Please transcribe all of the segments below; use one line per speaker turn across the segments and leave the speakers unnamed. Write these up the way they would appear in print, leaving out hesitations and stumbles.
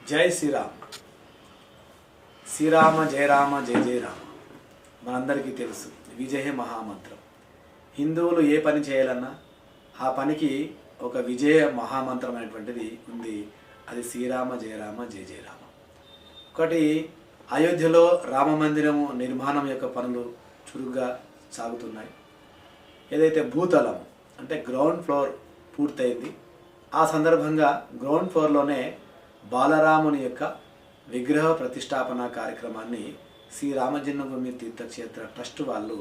జై శ్రీరామ్. శ్రీరామ జయ రామ జయ జయ రామ మనందరికీ తెలుసు, విజయ మహామంత్రం. హిందువులు ఏ పని చేయాలన్నా ఆ పనికి ఒక విజయ మహామంత్రం అనేటువంటిది ఉంది. అది శ్రీరామ జయ రామ జయ జయ రామ. ఒకటి, అయోధ్యలో రామ మందిరము నిర్మాణం యొక్క పనులు చురుగ్గా సాగుతున్నాయి. ఏదైతే భూతలం అంటే గ్రౌండ్ ఫ్లోర్ పూర్తయింది. ఆ సందర్భంగా గ్రౌండ్ ఫ్లోర్లోనే బాలరాముని యొక్క విగ్రహ ప్రతిష్టాపన కార్యక్రమాన్ని శ్రీ రామజన్మభూమి తీర్థక్షేత్ర ట్రస్ట్ వాళ్ళు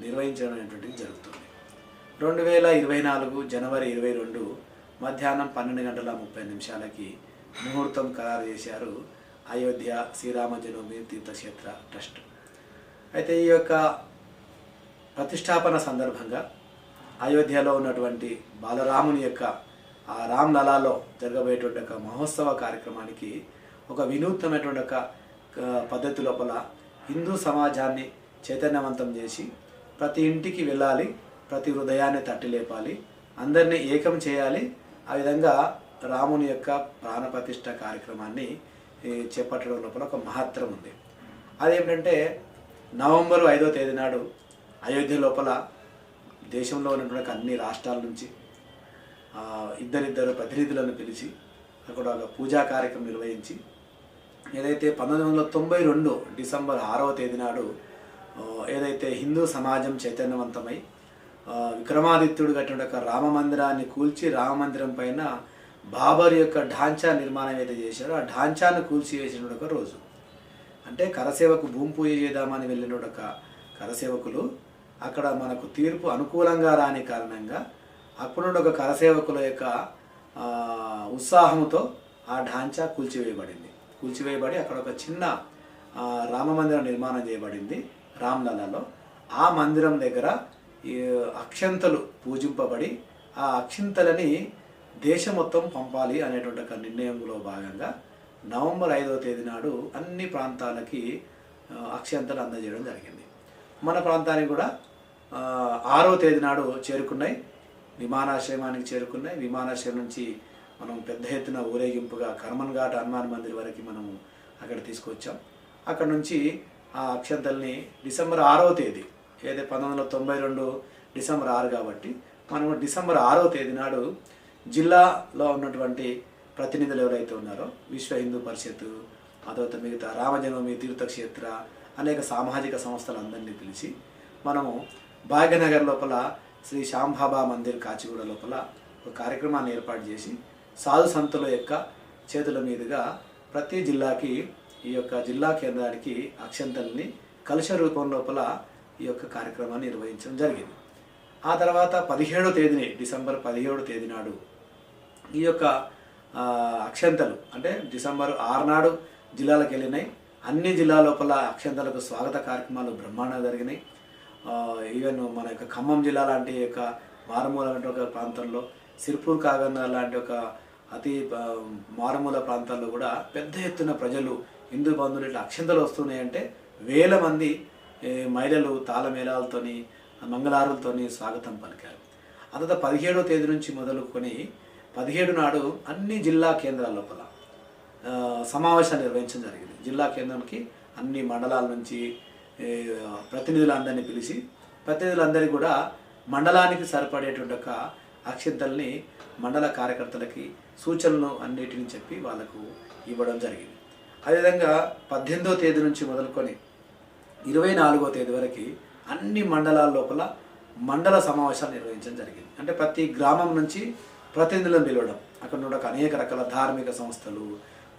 నిర్వహించడం అనేటువంటిది జరుగుతుంది. 2024 జనవరి 22 మధ్యాహ్నం 12:30 ముహూర్తం ఖరారు చేశారు అయోధ్య శ్రీరామజన్మభూమి తీర్థక్షేత్ర ట్రస్ట్. అయితే ఈ యొక్క ప్రతిష్టాపన సందర్భంగా అయోధ్యలో ఉన్నటువంటి బాలరాముని యొక్క ఆ రామ్ లలాలో జరగబోయేటువంటి ఒక మహోత్సవ కార్యక్రమానికి ఒక వినూత్నమైనటువంటి ఒక పద్ధతి లోపల హిందూ సమాజాన్ని చైతన్యవంతం చేసి ప్రతి ఇంటికి వెళ్ళాలి, ప్రతి హృదయాన్ని తట్టి లేపాలి, అందరినీ ఏకం చేయాలి. ఆ విధంగా రాముని యొక్క ప్రాణప్రతిష్ఠ కార్యక్రమాన్ని చేపట్టడం లోపల ఒక మహత్తరం ఉంది. అదేమిటంటే నవంబర్ 5వ తేదీ నాడు అయోధ్య లోపల దేశంలో ఉన్నటువంటి అన్ని రాష్ట్రాల నుంచి ఇద్దరిద్దరు ప్రతినిధులను పిలిచి అక్కడ ఒక పూజా కార్యక్రమం నిర్వహించి, ఏదైతే 1992 డిసెంబర్ 6వ తేదీ నాడు ఏదైతే హిందూ సమాజం చైతన్యవంతమై విక్రమాదిత్యుడు కట్టిన ఒక రామ మందిరాన్ని కూల్చి రామ మందిరం పైన బాబర్ యొక్క ఢాంచా నిర్మాణం ఏదైతే చేశారో ఆ ఢాంచాను కూల్చివేసిన ఒక రోజు. అంటే కరసేవకు భూమి పూజ చేద్దామని వెళ్ళిన ఒక కరసేవకులు అక్కడ మనకు తీర్పు అనుకూలంగా రాని కారణంగా అప్పుడు ఒక కరసేవకుల యొక్క ఉత్సాహంతో ఆ ఢాంచా కూల్చివేయబడి అక్కడ ఒక చిన్న రామ మందిరం నిర్మాణం చేయబడింది రామ్లలలో. ఆ మందిరం దగ్గర ఈ అక్షంతలు పూజింపబడి ఆ అక్షింతలని దేశం మొత్తం పంపాలి అనేటువంటి ఒక నిర్ణయంలో భాగంగా నవంబర్ 5వ తేదీ నాడు అన్ని ప్రాంతాలకి అక్షంతలు అందజేయడం జరిగింది. మన ప్రాంతానికి కూడా 6వ తేదీ నాడు చేరుకున్నాయి, విమానాశ్రయానికి చేరుకున్నాయి. విమానాశ్రయం నుంచి మనం పెద్ద ఎత్తున ఊరేగింపుగా కర్మన్ ఘాట్ హనుమాన్ మందిర్ వరకు మనము అక్కడ తీసుకొచ్చాం. అక్కడ నుంచి ఆ అక్షంతల్ని డిసెంబర్ 6వ తేదీ, ఏదైతే 1992 డిసెంబర్ 6 కాబట్టి మనము డిసెంబర్ 6వ తేదీ నాడు జిల్లాలో ఉన్నటువంటి ప్రతినిధులు ఎవరైతే ఉన్నారో విశ్వ హిందూ పరిషత్, ఆ తర్వాత మిగతా రామజన్మభూమి తీర్థక్షేత్ర అనేక సామాజిక సంస్థలందరినీ పిలిచి మనము భాగ్యనగర్ లోపల శ్రీ శ్యాంబాబా మందిర్ కాచిగూడ లోపల ఒక కార్యక్రమాన్ని ఏర్పాటు చేసి సాధు సంతుల యొక్క చేతుల మీదుగా ప్రతి జిల్లాకి ఈ యొక్క జిల్లా కేంద్రానికి అక్షంతల్ని కలుష రూపం లోపల ఈ యొక్క కార్యక్రమాన్ని నిర్వహించడం జరిగింది. ఆ తర్వాత 17వ తేదీని డిసెంబర్ 17వ తేదీ నాడు ఈ యొక్క అక్షంతలు అంటే డిసెంబర్ 6 నాడు జిల్లాలకు వెళ్ళినాయి. అన్ని జిల్లా లోపల అక్షంతలకు స్వాగత కార్యక్రమాలు బ్రహ్మాండంగా జరిగినాయి. ఈవెన్ మన యొక్క ఖమ్మం జిల్లా లాంటి యొక్క మారుమూల ఒక ప్రాంతంలో, సిర్పూర్ కాగన్న లాంటి ఒక అతి మారుమూల ప్రాంతాల్లో కూడా పెద్ద ఎత్తున ప్రజలు హిందూ బంధువులు ఇట్లా అక్షంతలు వస్తున్నాయంటే వేల మంది మహిళలు తాళమేళాలతోని మంగళారులతోని స్వాగతం పలికారు. ఆ తర్వాత 17వ తేదీ నుంచి మొదలుకొని 17 నాడు అన్ని జిల్లా కేంద్రాల లోపల సమావేశాలు నిర్వహించడం జరిగింది. జిల్లా కేంద్రానికి అన్ని మండలాల నుంచి ప్రతినిధులందరినీ పిలిచి ప్రతినిధులందరికీ కూడా మండలానికి సరిపడేటువంటి ఒక అక్షంతల్ని మండల కార్యకర్తలకి సూచనలు అన్నిటిని చెప్పి వాళ్ళకు ఇవ్వడం జరిగింది. అదేవిధంగా 18వ తేదీ నుంచి మొదలుకొని 24వ తేదీ వరకు అన్ని మండలాల లోపల మండల సమావేశాలు నిర్వహించడం జరిగింది. అంటే ప్రతి గ్రామం నుంచి ప్రతినిధులను పిలవడం, అక్కడ ఉన్న అనేక రకాల ధార్మిక సంస్థలు,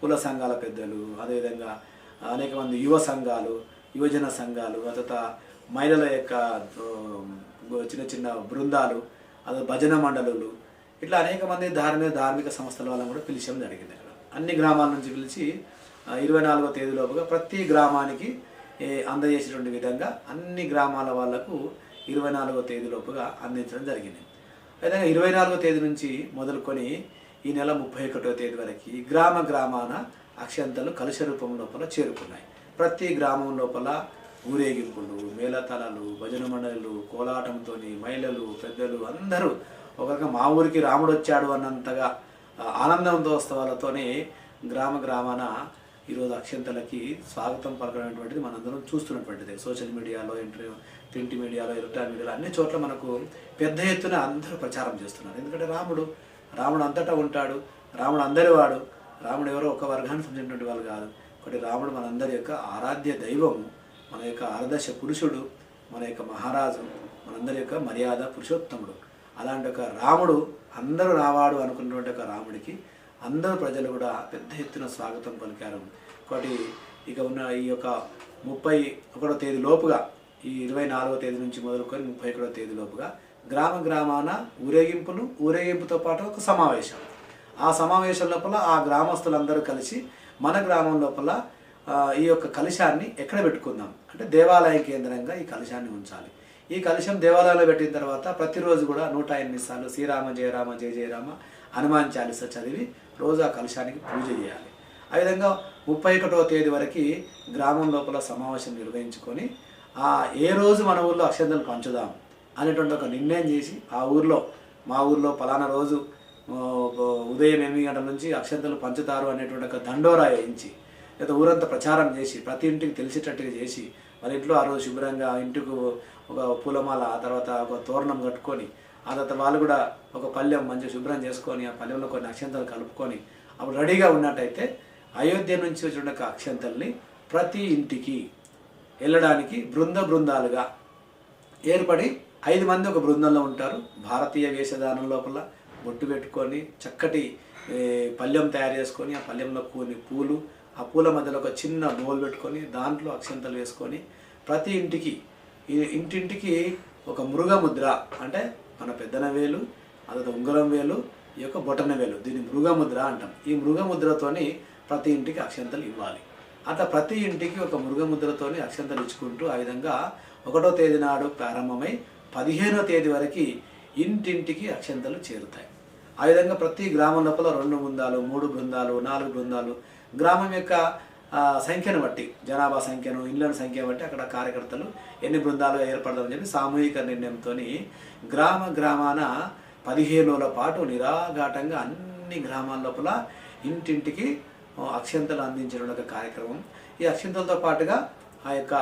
కుల సంఘాల పెద్దలు, అదేవిధంగా అనేక మంది యువ సంఘాలు, యువజన సంఘాలు, తర్వాత మహిళల యొక్క చిన్న చిన్న బృందాలు, అదే భజన మండలులు, ఇట్లా అనేక మంది ధార్మిక సంస్థల వాళ్ళని కూడా పిలిచడం జరిగింది. అక్కడ అన్ని గ్రామాల నుంచి పిలిచి 24వ తేదీ లోపుగా ప్రతి గ్రామానికి అందజేసేటువంటి విధంగా అన్ని గ్రామాల వాళ్లకు 24వ తేదీ లోపుగా అందించడం జరిగింది. అయితే 24వ తేదీ నుంచి మొదలుకొని ఈ నెల 31వ తేదీ వరకు గ్రామాన అక్షంతలు కలుష రూపం లోపల చేరుకున్నాయి. ప్రతి గ్రామం లోపల ఊరేగింపులు, మేళతాళాలు, భజన మండలులు, కోలాటంతో మహిళలు, పెద్దలు అందరూ ఒక మా ఊరికి రాముడు వచ్చాడు అన్నంతగా ఆనందంతో ఉత్సవాలతోనే గ్రామ గ్రామాన ఈరోజు అక్షంతలకి స్వాగతం పలకడమైనటువంటిది మనందరం చూస్తున్నటువంటిది. సోషల్ మీడియాలో, ప్రింట్ మీడియాలో, ఎలక్ట్రానిక్ మీడియాలో అన్ని చోట్ల మనకు పెద్ద ఎత్తున అందరూ ప్రచారం చేస్తున్నారు. ఎందుకంటే రాముడు అంతటా ఉంటాడు, రాముడు అందరివాడు. రాముడు ఎవరో ఒక వర్గానికి సంబంధించినటువంటి వాళ్ళు కాదు. ఒకటి రాముడు మనందరి యొక్క ఆరాధ్య దైవము, మన యొక్క ఆదర్శ పురుషుడు, మన యొక్క మహారాజు, మనందరి యొక్క మర్యాద పురుషోత్తముడు. అలాంటి ఒక రాముడు అందరూ రావాడు అనుకున్నటువంటి ఒక రాముడికి అందరూ ప్రజలు కూడా పెద్ద ఎత్తున స్వాగతం పలికారు. ఒకటి ఇక ఉన్న ఈ యొక్క 31వ తేదీ లోపుగా, ఈ 24వ తేదీ నుంచి మొదలుకొని 31వ తేదీ లోపుగా గ్రామ గ్రామాన ఊరేగింపుతో పాటు ఒక సమావేశం. ఆ సమావేశం లోపల ఆ గ్రామస్తులందరూ కలిసి మన గ్రామం లోపల ఈ యొక్క కలశాన్ని ఎక్కడ పెట్టుకుందాం అంటే దేవాలయ కేంద్రంగా ఈ కలశాన్ని ఉంచాలి. ఈ కలశం దేవాలయంలో పెట్టిన తర్వాత ప్రతిరోజు కూడా 108 సార్లు శ్రీరామ జయ రామ జయ జయ రామ హనుమాన్ చాలీసా చదివి రోజు ఆ కలశానికి పూజ చేయాలి. ఆ విధంగా 31వ తేదీ వరకు గ్రామం లోపల సమావేశం నిర్వహించుకొని ఏ రోజు మన ఊళ్ళో అక్షంతలు పంచుదాం అనేటువంటి ఒక నిర్ణయం చేసి మా ఊర్లో పలానా రోజు ఉదయం 8 గంటల నుంచి అక్షంతలు పంచుతారు అనేటువంటి ఒక దండోరా వేయించి లేదా ఊరంతా ప్రచారం చేసి ప్రతి ఇంటికి తెలిసేటట్టుగా చేసి వాళ్ళ ఇంట్లో ఆ రోజు శుభ్రంగా ఇంటికి ఒక పూలమాల, ఆ తర్వాత ఒక తోరణం కట్టుకొని, ఆ తర్వాత వాళ్ళు కూడా ఒక పళ్ళెం మంచిగా శుభ్రం చేసుకొని ఆ పళ్ళెంలో కొన్ని అక్షంతలు కలుపుకొని అప్పుడు రెడీగా ఉన్నట్టయితే అయోధ్య నుంచి వచ్చిన అక్షంతల్ని ప్రతి ఇంటికి వెళ్ళడానికి బృందాలుగా ఏర్పడి 5 మంది ఒక బృందంలో ఉంటారు. భారతీయ వేషధానం లోపల బొట్టు పెట్టుకొని చక్కటి పళ్ళెం తయారు చేసుకొని ఆ పళ్ళెంలో కొన్ని పూలు, ఆ పూల మధ్యలో ఒక చిన్న బౌల్ పెట్టుకొని దాంట్లో అక్షంతలు వేసుకొని ప్రతి ఇంటింటికి ఒక మృగముద్ర అంటే మన పెద్దన వేలు, అదే ఉంగరం వేలు, ఈ యొక్క బొటన వేలు, దీన్ని మృగముద్ర అంటాం. ఈ మృగముద్రతోని ప్రతి ఇంటికి అక్షంతలు ఇవ్వాలి. అట్లా ప్రతి ఇంటికి ఒక మృగముద్రతోని అక్షంతలు ఇచ్చుకుంటూ ఆ విధంగా 1వ తేదీ నాడు ప్రారంభమై 15వ తేదీ వరకు ఇంటింటికి అక్షంతలు చేరుతాయి. ఆ విధంగా ప్రతి గ్రామం లోపల 2 బృందాలు, 3 బృందాలు, 4 బృందాలు గ్రామం యొక్క సంఖ్యను బట్టి, జనాభా సంఖ్యను, ఇళ్ళ సంఖ్య బట్టి అక్కడ కార్యకర్తలు ఎన్ని బృందాలుగా ఏర్పడతారని చెప్పి సామూహిక నిర్ణయంతో గ్రామాన 15 రోజుల పాటు నిరాఘాటంగా అన్ని గ్రామాల లోపల ఇంటింటికి అక్షంతలు అందించడం ఒక కార్యక్రమం. ఈ అక్షంతలతో పాటుగా ఆ యొక్క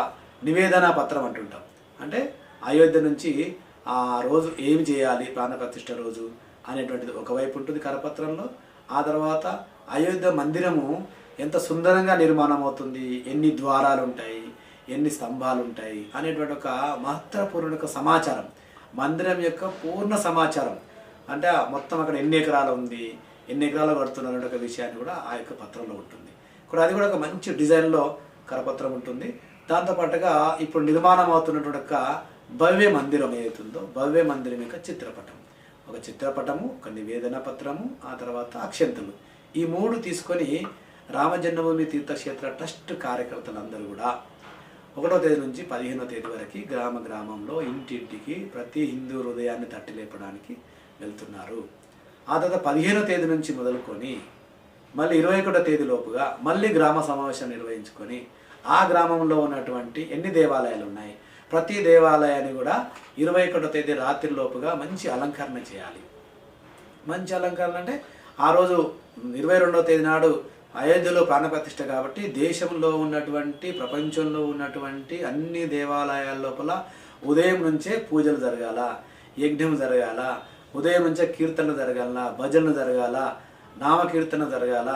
నివేదన పత్రం అంటుంటాం. అంటే అయోధ్య నుంచి ఆ రోజు ఏమి చేయాలి, ప్రాణప్రతిష్ఠ రోజు అనేటువంటిది ఒకవైపు ఉంటుంది కరపత్రంలో. ఆ తర్వాత అయోధ్య మందిరము ఎంత సుందరంగా నిర్మాణం అవుతుంది, ఎన్ని ద్వారాలు ఉంటాయి, ఎన్ని స్తంభాలు ఉంటాయి అనేటువంటి ఒక మహత్తరపూర్ణ సమాచారం, మందిరం యొక్క పూర్ణ సమాచారం, అంటే మొత్తం అక్కడ ఎన్ని ఎకరాలు ఉంది, ఎన్ని ఎకరాలు కడుతున్నారు అనే ఒక విషయాన్ని కూడా ఆ యొక్క పత్రంలో ఉంటుంది. కూడా అది కూడా ఒక మంచి డిజైన్లో కరపత్రం ఉంటుంది. దాంతోపాటుగా ఇప్పుడు నిర్మాణం అవుతున్నటువంటి ఒక భవ్య మందిరం ఏదైతుందో భవ్య మందిరం యొక్క చిత్రపటం, ఒక చిత్రపటము, ఒక నివేదన పత్రము, ఆ తర్వాత అక్షంతలు, ఈ 3 తీసుకొని రామజన్మభూమి తీర్థక్షేత్ర ట్రస్ట్ కార్యకర్తలందరూ కూడా 1వ తేదీ నుంచి 15వ తేదీ వరకు గ్రామంలో ఇంటింటికి ప్రతి హిందూ హృదయాన్ని తట్టి లేపడానికి వెళ్తున్నారు. ఆ తర్వాత 15వ తేదీ నుంచి మొదలుకొని మళ్ళీ 21వ తేదీ లోపుగా మళ్ళీ గ్రామ సమావేశం నిర్వహించుకొని ఆ గ్రామంలో ఉన్నటువంటి ఎన్ని దేవాలయాలు ఉన్నాయి ప్రతి దేవాలయాన్ని కూడా 21వ తేదీ రాత్రి లోపుగా మంచి అలంకరణ చేయాలి. మంచి అలంకరణ అంటే ఆ రోజు 22వ తేదీ నాడు అయోధ్యలో ప్రాణప్రతిష్ఠ కాబట్టి దేశంలో ఉన్నటువంటి, ప్రపంచంలో ఉన్నటువంటి అన్ని దేవాలయాల లోపల ఉదయం నుంచే పూజలు జరగాల, యజ్ఞం జరగాల, ఉదయం నుంచే కీర్తనలు జరగాల, భజనలు జరగాల, నామకీర్తన జరగాల.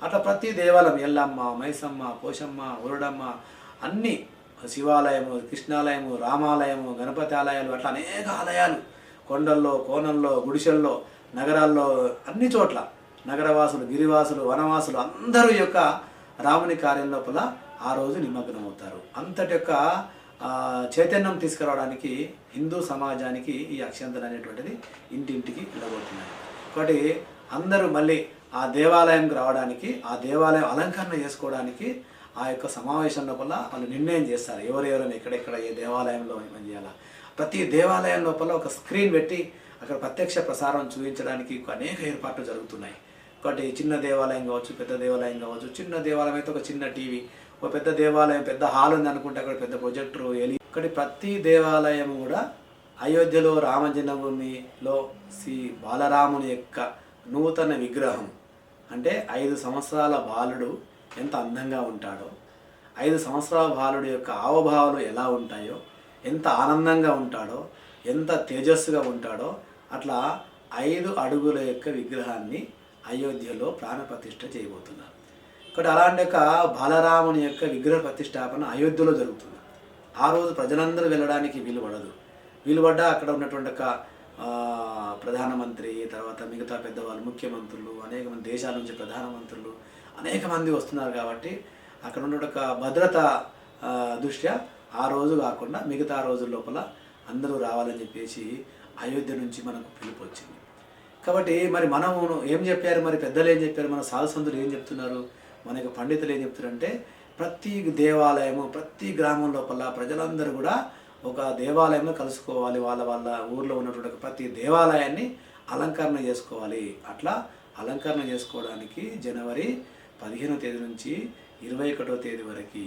అట్లా ప్రతి దేవాలయం ఎల్లమ్మ, మైసమ్మ, పోషమ్మ, ఉరుడమ్మ, అన్ని శివాలయము, కృష్ణాలయము, రామాలయము, గణపతి ఆలయాలు, అట్లా అనేక ఆలయాలు కొండల్లో, కోనల్లో, గుడిసెల్లో, నగరాల్లో, అన్ని చోట్ల నగరవాసులు, గిరివాసులు, వనవాసులు అందరూ యొక్క రాముని కార్యం లోపల ఆ రోజు నిమగ్నం అవుతారు. అంతటి యొక్క చైతన్యం తీసుకురావడానికి హిందూ సమాజానికి ఈ అక్షంతలు అనేటువంటిది ఇంటింటికి వెళ్ళబోతున్నాయి. కాబట్టి అందరూ మళ్ళీ ఆ దేవాలయంకి రావడానికి, ఆ దేవాలయం అలంకరణ చేసుకోవడానికి ఆ యొక్క సమావేశం లోపల వాళ్ళు నిర్ణయం చేస్తారు ఎవరెవరైనా ఎక్కడెక్కడ ఏ దేవాలయంలో ఏమని చేయాలా. ప్రతి దేవాలయం లోపల ఒక స్క్రీన్ పెట్టి అక్కడ ప్రత్యక్ష ప్రసారం చూపించడానికి అనేక ఏర్పాట్లు జరుగుతున్నాయి. ఒకటి చిన్న దేవాలయం కావచ్చు, పెద్ద దేవాలయం కావచ్చు. చిన్న దేవాలయం అయితే ఒక చిన్న టీవీ, ఒక పెద్ద దేవాలయం పెద్ద హాల్ ఉంది అనుకుంటే అక్కడ పెద్ద ప్రొజెక్టర్, ఒకటి ప్రతి దేవాలయం కూడా అయోధ్యలో రామ జన్మభూమిలో శ్రీ బాలరాముని యొక్క నూతన విగ్రహం అంటే 5 సంవత్సరాల బాలుడు ఎంత అందంగా ఉంటాడో, 5 సంవత్సరాల బాలుడి యొక్క హావభావాలు ఎలా ఉంటాయో, ఎంత ఆనందంగా ఉంటాడో, ఎంత తేజస్సుగా ఉంటాడో, అట్లా 5 అడుగుల యొక్క విగ్రహాన్ని అయోధ్యలో ప్రాణప్రతిష్ఠ చేయబోతున్నారు. ఇక్కడ అలాంటి యొక్క బాలరాముని యొక్క విగ్రహ ప్రతిష్టాపన అయోధ్యలో జరుగుతుంది. ఆ రోజు ప్రజలందరూ వెళ్ళడానికి వీలుపడ్డా అక్కడ ఉన్నటువంటి ఒక ప్రధానమంత్రి, తర్వాత మిగతా పెద్దవాళ్ళు, ముఖ్యమంత్రులు, అనేక మంది దేశాల నుంచి ప్రధానమంత్రులు అనేక మంది వస్తున్నారు కాబట్టి అక్కడ ఉన్న ఒక భద్రత దృష్ట్యా ఆ రోజు కాకుండా మిగతా రోజుల లోపల అందరూ రావాలని చెప్పేసి అయోధ్య నుంచి మనకు పిలుపు వచ్చింది. కాబట్టి మరి మనము ఏం చెప్పారు, మరి పెద్దలు ఏం చెప్పారు, మన సాధుసంతులు ఏం చెప్తున్నారు, మన యొక్క పండితులు ఏం చెప్తున్నారంటే ప్రతి దేవాలయము, ప్రతి గ్రామం లోపల ప్రజలందరూ కూడా ఒక దేవాలయంలో కలుసుకోవాలి, వాళ్ళ ఊర్లో ఉన్నటువంటి ప్రతి దేవాలయాన్ని అలంకరణ చేసుకోవాలి. అట్లా అలంకరణ చేసుకోవడానికి జనవరి 15వ తేదీ నుంచి 21వ తేదీ వరకు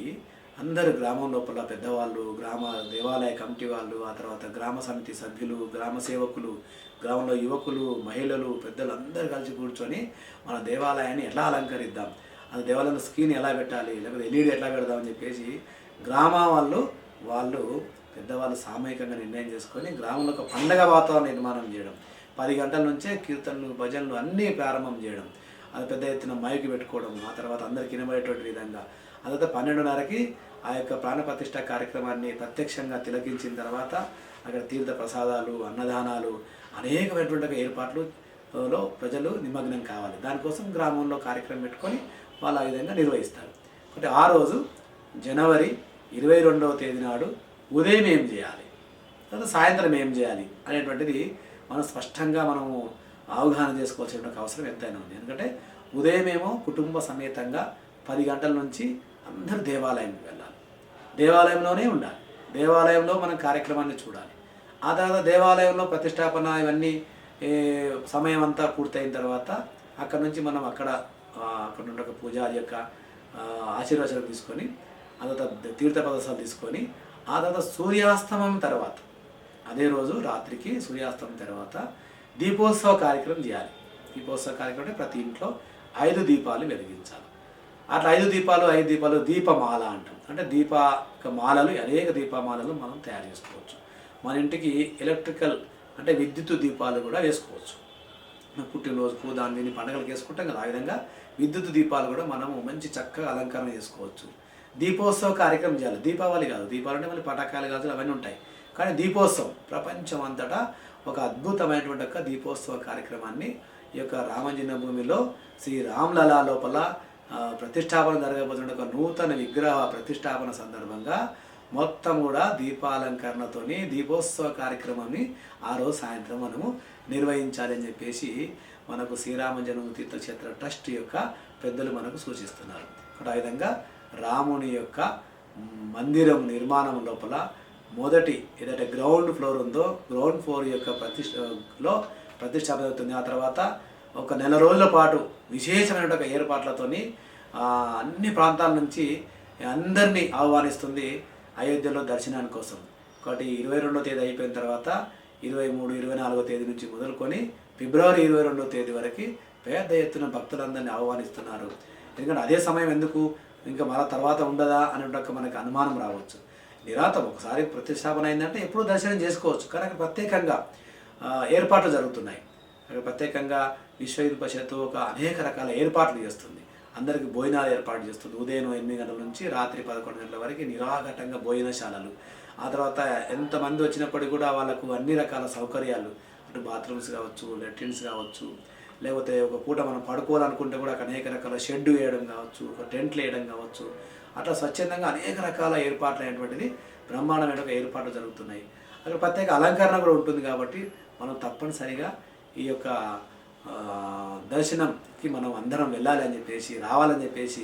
అందరు గ్రామం లోపల పెద్దవాళ్ళు, గ్రామ దేవాలయ కమిటీ వాళ్ళు, ఆ తర్వాత గ్రామ సమితి సభ్యులు, గ్రామ సేవకులు, గ్రామంలో యువకులు, మహిళలు, పెద్దలు అందరూ కలిసి కూర్చొని మన దేవాలయాన్ని ఎట్లా అలంకరిద్దాం, ఆ దేవాలయంలో స్క్రీన్ ఎలా పెట్టాలి, లేకపోతే ఎల్ఈడి ఎట్లా పెడదామని చెప్పేసి గ్రామ వాళ్ళు పెద్దవాళ్ళు సామూహికంగా నిర్ణయం చేసుకొని గ్రామంలో ఒక పండగ వాతావరణం నిర్మాణం చేయడం, 10 గంటల నుంచే కీర్తనలు, భజనలు అన్నీ ప్రారంభం చేయడం, అది పెద్ద ఎత్తున మైకి పెట్టుకోవడం, ఆ తర్వాత అందరికి వినబడేటువంటి విధంగా, ఆ తర్వాత 12:30కి ఆ యొక్క ప్రాణప్రతిష్ఠ కార్యక్రమాన్ని ప్రత్యక్షంగా తిలకించిన తర్వాత అక్కడ తీర్థ ప్రసాదాలు, అన్నదానాలు, అనేకమైనటువంటి ఏర్పాట్లలో ప్రజలు నిమగ్నం కావాలి. దానికోసం గ్రామంలో కార్యక్రమం పెట్టుకొని వాళ్ళు ఆ విధంగా నిర్వహిస్తారు. అంటే ఆ రోజు జనవరి 22వ తేదీ నాడు ఉదయం ఏం చేయాలి, తర్వాత సాయంత్రం ఏం చేయాలి అనేటువంటిది మనం స్పష్టంగా మనము అవగాహన చేసుకోవాల్సిన అవసరం ఎంతైనా ఉంది. ఎందుకంటే ఉదయమేమో కుటుంబ సమేతంగా 10 గంటల నుంచి అందరూ దేవాలయానికి వెళ్ళాలి, దేవాలయంలోనే ఉండాలి, దేవాలయంలో మనం కార్యక్రమాన్ని చూడాలి. ఆ తర్వాత దేవాలయంలో ప్రతిష్టాపన ఇవన్నీ సమయం అంతా పూర్తయిన తర్వాత అక్కడ నుంచి మనం అక్కడ ఉన్న ఒక పూజారి యొక్క ఆశీర్వచనం తీసుకొని, ఆ తర్వాత తీర్థ ప్రదర్శనలు తీసుకొని, ఆ తర్వాత సూర్యాస్తమం తర్వాత అదే రోజు రాత్రికి సూర్యాస్తమం తర్వాత దీపోత్సవ కార్యక్రమం చేయాలి. దీపోత్సవ కార్యక్రమం అంటే ప్రతి ఇంట్లో 5 దీపాలు వెలిగించాలి. అట్లా 5 దీపాలు దీపమాల అంటాం. అంటే మాలలు, అనేక దీపమాలలు మనం తయారు చేసుకోవచ్చు. మన ఇంటికి ఎలక్ట్రికల్ అంటే విద్యుత్ దీపాలు కూడా వేసుకోవచ్చు. పుట్టినరోజుకు దీన్ని పండుగలకు వేసుకుంటాం కదా, ఆ విధంగా విద్యుత్ దీపాలు కూడా మనము మంచి చక్కగా అలంకరణ చేసుకోవచ్చు. దీపోత్సవ కార్యక్రమం చేయాలి. దీపావళి కాదు, దీపావళి అంటే మళ్ళీ పటాకాయలు కాదు, అవన్నీ ఉంటాయి. కానీ దీపోత్సవం ప్రపంచం అంతటా ఒక అద్భుతమైనటువంటి ఒక దీపోత్సవ కార్యక్రమాన్ని ఈ యొక్క రామజన్మభూమిలో శ్రీ రామ్లలా లోపల ప్రతిష్టాపన జరగబోతున్న ఒక నూతన విగ్రహ ప్రతిష్టాపన సందర్భంగా మొత్తం కూడా దీపాలంకరణతోని దీపోత్సవ కార్యక్రమాన్ని ఆ రోజు సాయంత్రం మనము నిర్వహించాలి అని చెప్పేసి మనకు శ్రీరామజన్మ తీర్థక్షేత్ర ట్రస్ట్ యొక్క పెద్దలు మనకు సూచిస్తున్నారు. ఆ విధంగా రాముని యొక్క మందిరం నిర్మాణం లోపల మొదటి ఏదైతే గ్రౌండ్ ఫ్లోర్ ఉందో, గ్రౌండ్ ఫ్లోర్ యొక్క ప్రతిష్టాపన అవుతుంది. ఆ తర్వాత ఒక నెల రోజుల పాటు విశేషమైన ఏర్పాట్లతోని అన్ని ప్రాంతాల నుంచి అందరినీ ఆహ్వానిస్తుంది అయోధ్యలో దర్శనాని కోసం. కాబట్టి 22వ తేదీ అయిపోయిన తర్వాత 23, 24వ తేదీ నుంచి మొదలుకొని ఫిబ్రవరి 22వ తేదీ వరకు పెద్ద ఎత్తున భక్తులందరినీ ఆహ్వానిస్తున్నారు. ఎందుకంటే అదే సమయం ఎందుకు, ఇంకా మళ్ళీ తర్వాత ఉండదా అనే మనకు అనుమానం రావచ్చు. నిరాతం ఒకసారి ప్రతిష్టాపన అయిందంటే ఎప్పుడూ దర్శనం చేసుకోవచ్చు. కానీ అక్కడ ప్రత్యేకంగా ఏర్పాట్లు జరుగుతున్నాయి. అక్కడ ప్రత్యేకంగా విశ్వ హిందూ పరిషత్తు అనేక రకాల ఏర్పాట్లు చేస్తుంది. అందరికీ భోజనాలు ఏర్పాటు చేస్తుంది. ఉదయం 8 గంటల నుంచి రాత్రి 11 గంటల వరకు నిరాఘటంగా భోజనశాలలు. ఆ తర్వాత ఎంతమంది వచ్చినప్పటికీ కూడా వాళ్ళకు అన్ని రకాల సౌకర్యాలు, అటు బాత్రూమ్స్ కావచ్చు, లెట్రిన్స్ కావచ్చు, లేకపోతే ఒక పూట మనం పడుకోవాలనుకుంటే కూడా అనేక రకాల షెడ్ వేయడం కావచ్చు, ఒక టెంట్లు వేయడం కావచ్చు, అట్లా స్వచ్ఛందంగా అనేక రకాల ఏర్పాట్లు అయినటువంటిది బ్రహ్మాండమైన ఏర్పాట్లు జరుగుతున్నాయి. అక్కడ ప్రత్యేక అలంకరణ కూడా ఉంటుంది. కాబట్టి మనం తప్పనిసరిగా ఈ యొక్క దర్శనంకి మనం అందరం వెళ్ళాలి అని చెప్పేసి, రావాలని చెప్పేసి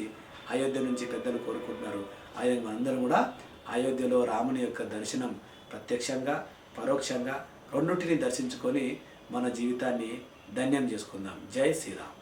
అయోధ్య నుంచి పెద్దలు కోరుకుంటున్నారు. ఆయన మనందరం కూడా అయోధ్యలో రాముని యొక్క దర్శనం ప్రత్యక్షంగా పరోక్షంగా రెండింటిని దర్శించుకొని మన జీవితాన్ని ధన్యం చేసుకుందాం. జై శ్రీరామ్.